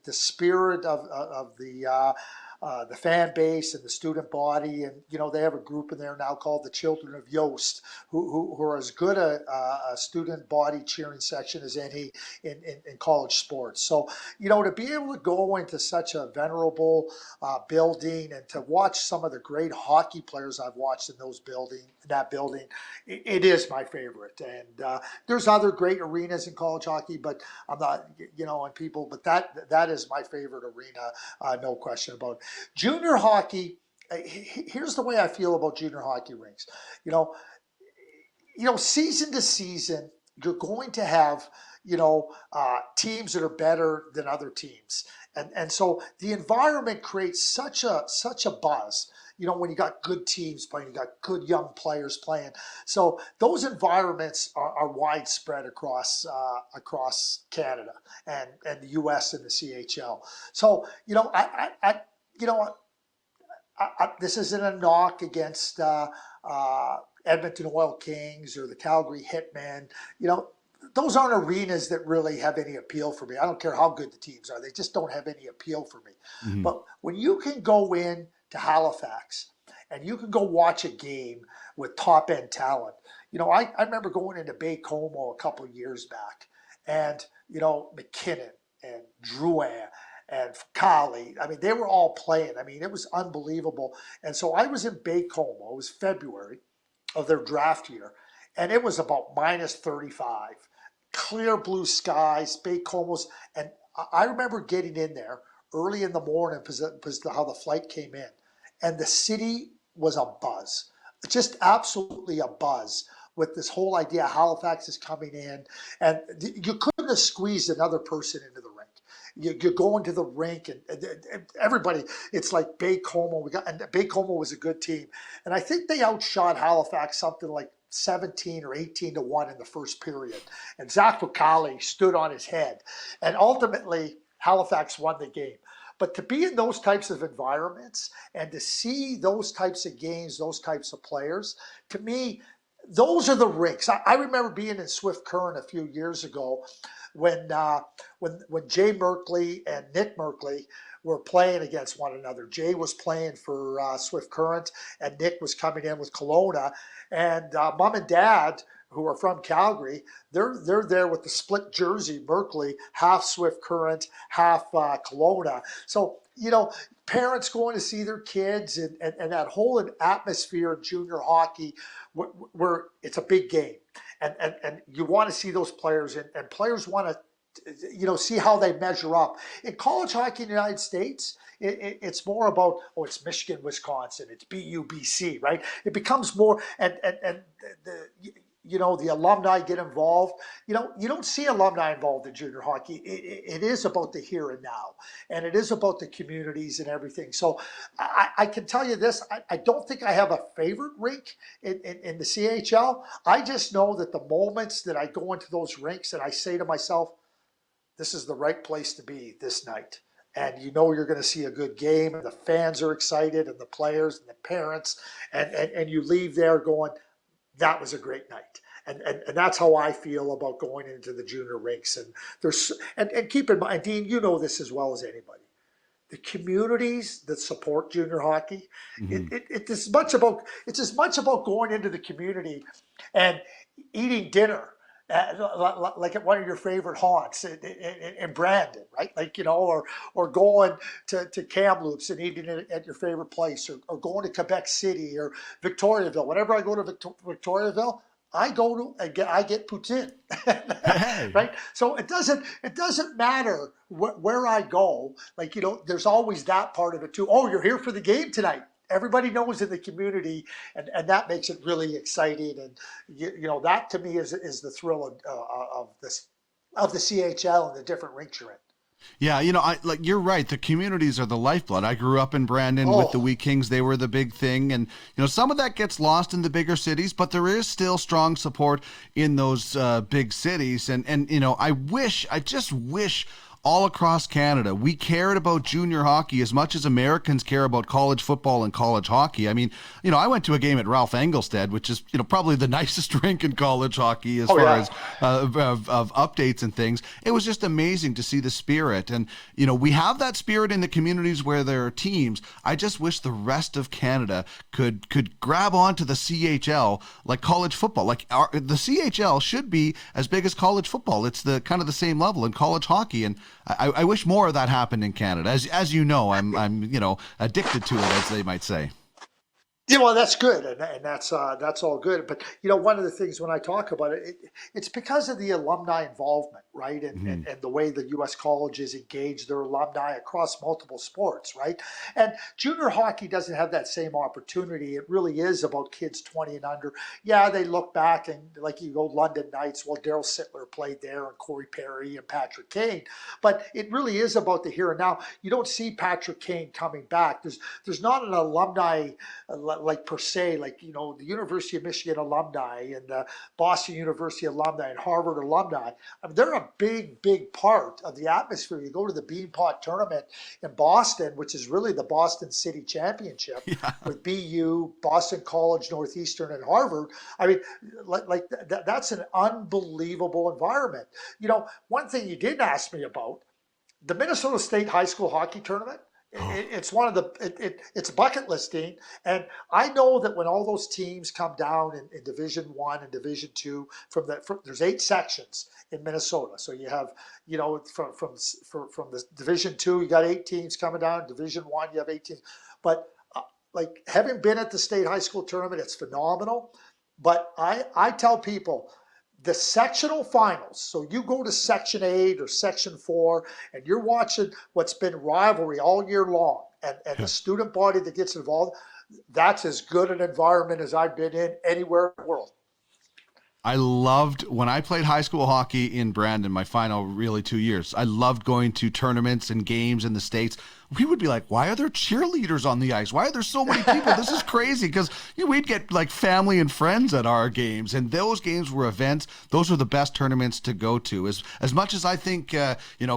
Speaker 6: the spirit of the fan base and the student body, and they have a group in there now called the Children of Yost, who are as good a student body cheering section as any in college sports. So to be able to go into such a venerable building and to watch some of the great hockey players I've watched in that building, it is my favorite. And there's other great arenas in college hockey, but I'm not, but that is my favorite arena, no question about it. Junior hockey, here's the way I feel about junior hockey rinks. Season to season, you're going to have, teams that are better than other teams. And so the environment creates such a buzz, when you got good teams playing, you got good young players playing. So those environments are widespread across Canada and the US and the CHL. So, this isn't a knock against Edmonton Oil Kings or the Calgary Hitmen. Those aren't arenas that really have any appeal for me. I don't care how good the teams are. They just don't have any appeal for me. Mm-hmm. But when you can go in to Halifax and you can go watch a game with top-end talent. I remember going into Baie-Comeau a couple of years back, and, McKinnon and Drouin and Kali, they were all playing. It was unbelievable. And so I was in Baie-Comeau. It was February of their draft year, and it was about minus 35. Clear blue skies, Baie-Comeau's, and I remember getting in there early in the morning because how the flight came in, and the city was a buzz, just absolutely a buzz with this whole idea Halifax is coming in, and you couldn't have squeezed another person into the rink. You go into the rink and everybody, it's like Baie-Comeau. And Baie-Comeau was a good team, and I think they outshot Halifax something like 17 or 18 to 1 in the first period. And Zach Vocali stood on his head. And ultimately, Halifax won the game. But to be in those types of environments and to see those types of games, those types of players, to me, those are the rinks. I remember being in Swift Current a few years ago when Jay Merkley and Nick Merkley were playing against one another. Jay was playing for Swift Current, and Nick was coming in with Kelowna. And mom and dad, who are from Calgary, they're there with the split jersey, Merkley, half Swift Current, half Kelowna. So, parents going to see their kids and that whole atmosphere in junior hockey where it's a big game. And you want to see those players, and players want to, see how they measure up. In college hockey in the United States, it's more about, it's Michigan, Wisconsin, it's BU, BC, right? It becomes more, and the alumni get involved. You don't see alumni involved in junior hockey. It is about the here and now, and it is about the communities and everything. So I can tell you this, I don't think I have a favorite rink in the CHL. I just know that the moments that I go into those rinks and I say to myself, this is the right place to be this night. And you're going to see a good game, and the fans are excited, and the players and the parents, and you leave there going, that was a great night. And that's how I feel about going into the junior rinks. And keep in mind, Dean, you know this as well as anybody. The communities that support junior hockey, mm-hmm. it's as much about going into the community and eating dinner like at one of your favorite haunts in Brandon, right? Or going to Kamloops and eating it at your favorite place, or going to Quebec City or Victoriaville. Whenever I go to Victoriaville, I get poutine, right? So it doesn't matter where I go. There's always that part of it too. Oh, you're here for the game tonight. Everybody knows in the community, and that makes it really exciting. And that to me is the thrill of the CHL and the different rinks you're in.
Speaker 9: Yeah, you're right. The communities are the lifeblood. I grew up in Brandon with the Wee Kings. They were the big thing. And, some of that gets lost in the bigger cities, but there is still strong support in those big cities. And I just wish all across Canada. We cared about junior hockey as much as Americans care about college football and college hockey. I mean, I went to a game at Ralph Engelstad, which is, probably the nicest rink in college hockey as far as of updates and things. It was just amazing to see the spirit. And, we have that spirit in the communities where there are teams. I just wish the rest of Canada could grab onto the CHL like college football. Like the CHL should be as big as college football. It's the kind of the same level in college hockey. And I wish more of that happened in Canada. As you know, I'm addicted to it, as they might say.
Speaker 6: Yeah, well, that's good, and that's all good. But one of the things when I talk about it, it's because of the alumni involvement, right? And the way the U.S. colleges engage their alumni across multiple sports, right? And junior hockey doesn't have that same opportunity. It really is about kids 20 and under. Yeah, they look back and like you go London Knights. Well, Daryl Sittler played there, and Corey Perry and Patrick Kane. But it really is about the here and now. You don't see Patrick Kane coming back. There's not an alumni like per se, like the University of Michigan alumni and the Boston University alumni and Harvard alumni. I mean, they're a big part of the atmosphere. You go to the Beanpot tournament in Boston, which is really the Boston City Championship with BU, Boston College, Northeastern, and Harvard. I mean, that's an unbelievable environment. One thing you didn't ask me about, the Minnesota State High School Hockey Tournament. It's one of it's bucket listing, and I know that when all those teams come down in Division 1 and Division 2 there's 8 sections in Minnesota. So you have from the Division 2 you got 8 teams coming down. Division 1 you have 8 teams. But like having been at the state high school tournament, it's phenomenal. But I tell people, the sectional finals, so you go to Section 8 or Section 4, and you're watching what's been rivalry all year long, and the student body that gets involved, that's as good an environment as I've been in anywhere in the world.
Speaker 9: I loved when I played high school hockey in Brandon, my final really 2 years. I loved going to tournaments and games in the States. We would be like, why are there cheerleaders on the ice? Why are there so many people? This is crazy. Because we'd get like family and friends at our games, and those games were events. Those are the best tournaments to go to. As much as I think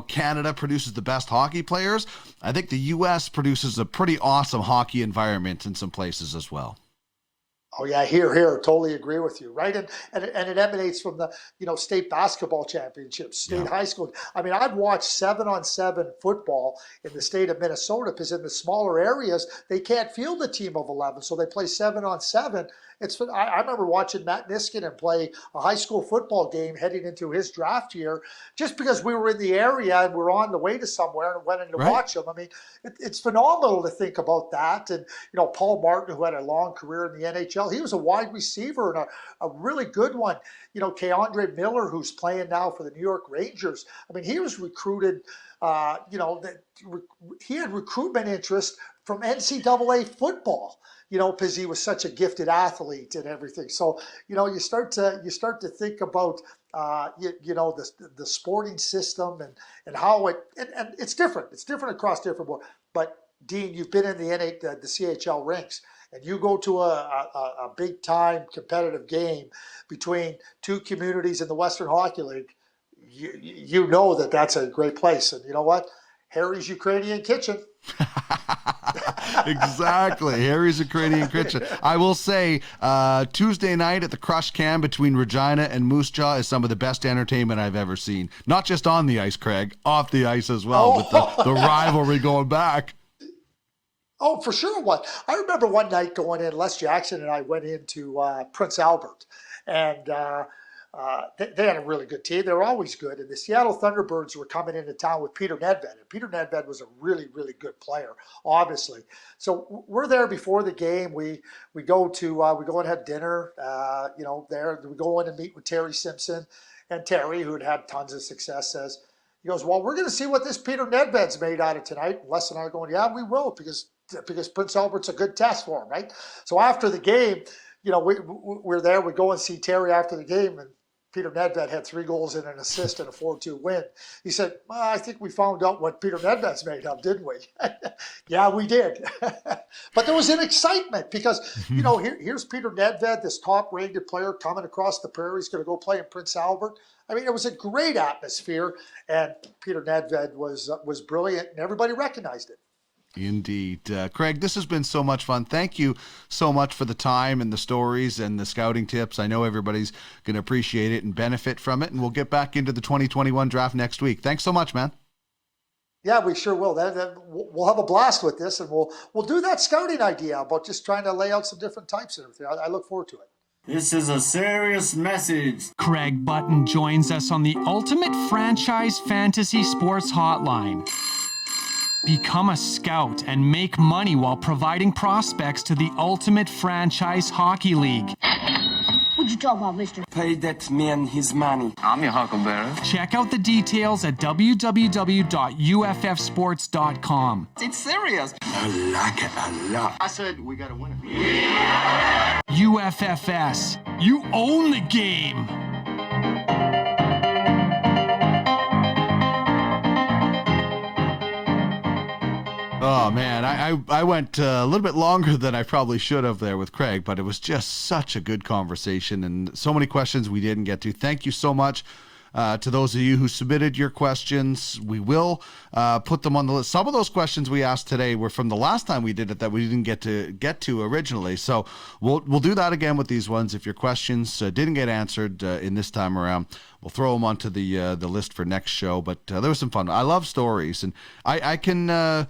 Speaker 9: Canada produces the best hockey players, I think the U.S. produces a pretty awesome hockey environment in some places as well.
Speaker 6: Oh yeah, here, totally agree with you, right? And it emanates from the state basketball championships, state high school. I mean, I've watched 7-on-7 football in the state of Minnesota because in the smaller areas they can't field a team of 11, so they play 7-on-7. I remember watching Matt Niskanen play a high school football game heading into his draft year, just because we were in the area and we're on the way to somewhere and went in to watch him. I mean, it's phenomenal to think about that. And Paul Martin, who had a long career in the NHL, he was a wide receiver and a really good one. Keandre Miller, who's playing now for the New York Rangers. I mean, he was recruited. He had recruitment interest from NCAA football, because he was such a gifted athlete and everything. So, you start to think about, the sporting system and how and it's different. It's different across different boards. But Dean, you've been in the CHL rinks, and you go to a big time competitive game between two communities in the Western Hockey League. You know that's a great place. And you know what? Harry's Ukrainian Kitchen.
Speaker 9: Exactly. Harry's Ukrainian Kitchen. I will say Tuesday night at the Crush Can between Regina and Moose Jaw is some of the best entertainment I've ever seen. Not just on the ice, Craig, off the ice as well, with the rivalry going back.
Speaker 6: Oh, for sure. I remember one night going in, Les Jackson and I went into Prince Albert, and they had a really good team. They were always good. And the Seattle Thunderbirds were coming into town with Peter Nedved. And Peter Nedved was a really, really good player, obviously. So we're there before the game. We go and have dinner, there. We go in and meet with Terry Simpson. And Terry, who had tons of success, says, he goes, well, we're going to see what this Peter Nedved's made out of tonight. And Les and I are going, yeah, we will, because Prince Albert's a good test for him, right? So after the game, we're there. We go and see Terry after the game, and Peter Nedved had 3 goals and an assist and a 4-2 win. He said, well, I think we found out what Peter Nedved's made of, didn't we? Yeah, we did. But there was an excitement because, here's Peter Nedved, this top-rated player coming across the prairie. He's going to go play in Prince Albert. I mean, it was a great atmosphere, and Peter Nedved was brilliant, and everybody recognized it.
Speaker 9: Indeed. Craig, this has been so much fun. Thank you so much for the time and the stories and the scouting tips. I know everybody's going to appreciate it and benefit from it, and we'll get back into the 2021 draft next week. Thanks so much, man.
Speaker 6: Yeah, we sure will. We'll have a blast with this, and we'll do that scouting idea about just trying to lay out some different types and everything. I look forward to it.
Speaker 11: This is a serious message.
Speaker 5: Craig Button joins us on the Ultimate Franchise Fantasy Sports Hotline. Become a scout and make money while providing prospects to the Ultimate Franchise Hockey League.
Speaker 12: What you talking about, mister?
Speaker 11: Pay that man his money. I'm your huckleberry.
Speaker 5: Check out the details at www.uffsports.com.
Speaker 11: It's serious. I like it a lot.
Speaker 1: I said we got a winner.
Speaker 5: UFFS. You own the game.
Speaker 9: Oh, man, I went a little bit longer than I probably should have there with Craig, but it was just such a good conversation and so many questions we didn't get to. Thank you so much to those of you who submitted your questions. We will put them on the list. Some of those questions we asked today were from the last time we did it that we didn't get to originally. So we'll do that again with these ones. If your questions didn't get answered in this time around, we'll throw them onto the list for next show. But there was some fun. I love stories, and I can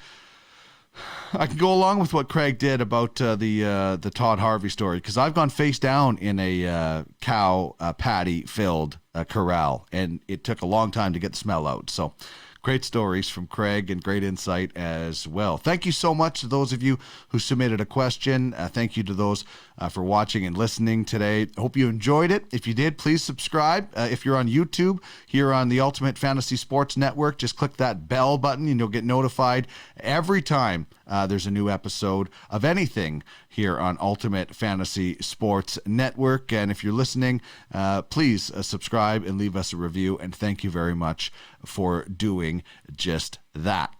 Speaker 9: go along with what Craig did about the Todd Harvey story, because I've gone face down in a cow patty filled corral, and it took a long time to get the smell out. So great stories from Craig and great insight as well. Thank you so much to those of you who submitted a question. Thank you to those for watching and listening today. Hope you enjoyed it. If you did, please subscribe. If you're on YouTube here on the Ultimate Fantasy Sports Network, just click that bell button and you'll get notified every time there's a new episode of anything here on Ultimate Fantasy Sports Network. And if you're listening, please subscribe and leave us a review. And thank you very much for doing just that.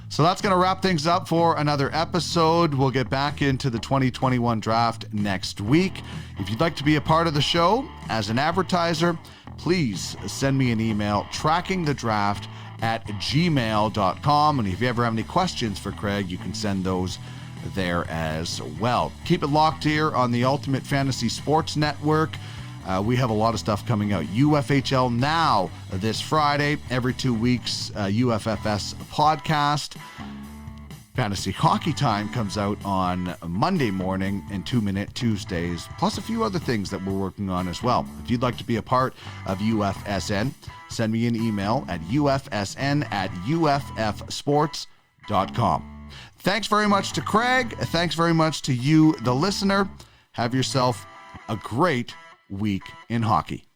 Speaker 9: So that's going to wrap things up for another episode. We'll get back into the 2021 draft next week. If you'd like to be a part of the show as an advertiser, please send me an email, trackingthedraft@gmail.com. And if you ever have any questions for Craig, you can send those there as well. Keep it locked here on the Ultimate Fantasy Sports Network. We have a lot of stuff coming out. UFHL Now this Friday. Every 2 weeks, UFFS podcast. Fantasy Hockey Time comes out on Monday morning and 2 Minute Tuesdays, plus a few other things that we're working on as well. If you'd like to be a part of UFSN, send me an email at ufsn@uffsports.com. Thanks very much to Craig. Thanks very much to you, the listener. Have yourself a great week in hockey.